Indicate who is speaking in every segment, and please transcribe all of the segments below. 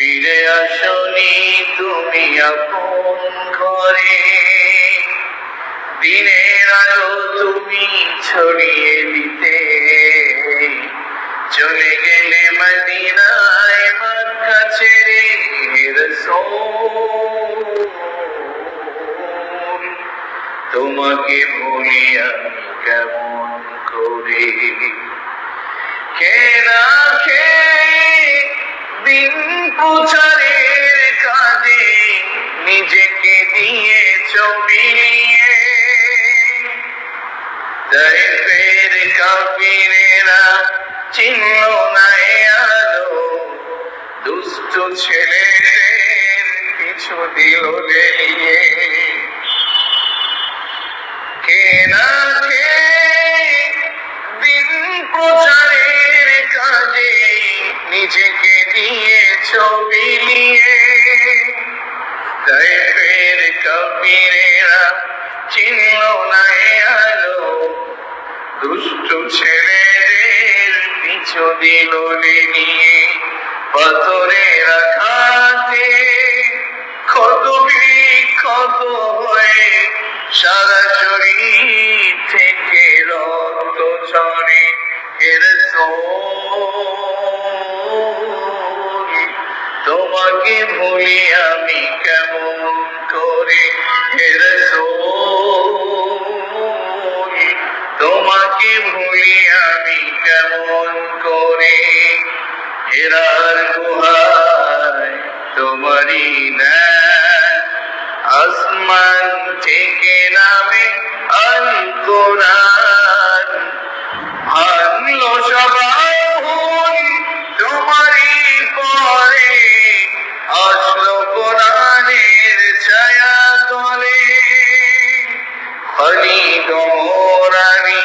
Speaker 1: ফিরে আসনি তুমি আপন ঘরে, দিনের আলো তুমি ছড়িয়ে দিতে, চলে গেলে মদিনায় মক্কা ছেড়ে রাসূল। তোমাকে ভুলি আমি কেমন করে, কে রাখে দিন প্রচারের কাজে নিজেকে দিয়ে ছবি নিয়ে। তায়েফের কাফিরেরা চিনল না এ আলো, দুষ্ট ছেলেদের পিছু দিল লেলিয়ে। কে রাখে দিন প্রচারের কাজে নিজেকে দিয়ে ছবি নিয়ে। তায়েফের কাফিরেরা চিনল না এ আলো, দুষ্ট ছেলেদের পিছু দিল নিয়ে। পাথরের আঘাতে ক্ষত বিক্ষত হয়ে সারা শরীর থেকে রক্ত ঝরে। হে রাসূল, তোমাকে ভুলি আমি কেমন করে। হে রাসূল, তোমাকে ভুলি আমি কেমন করে। হেরার গুহায় তোমারই ন্যায় আসমান থেকে নামে আল কোরআন। ভাঙলো সবাই ভুল তোমারই পরে, আসলো কোরআনের ছায়া তলে। খালিদ ওমর আলী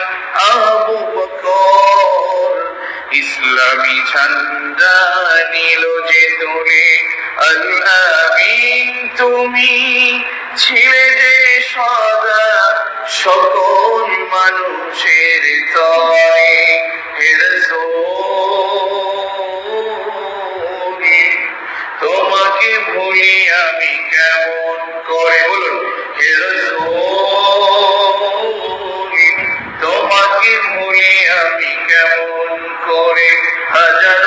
Speaker 1: আবু বকর ইসলামী ঝান্ডা নিল যে তুলে। আল আমিন তুমি ছিলে যে সদা সকল মানুষের তরে। হে রাসূল, তোমাকে ভুলি আমি কেমন করে। বলুন, হে রাসূল, তোমাকে ভুলি আমি কেমন করে। হাজার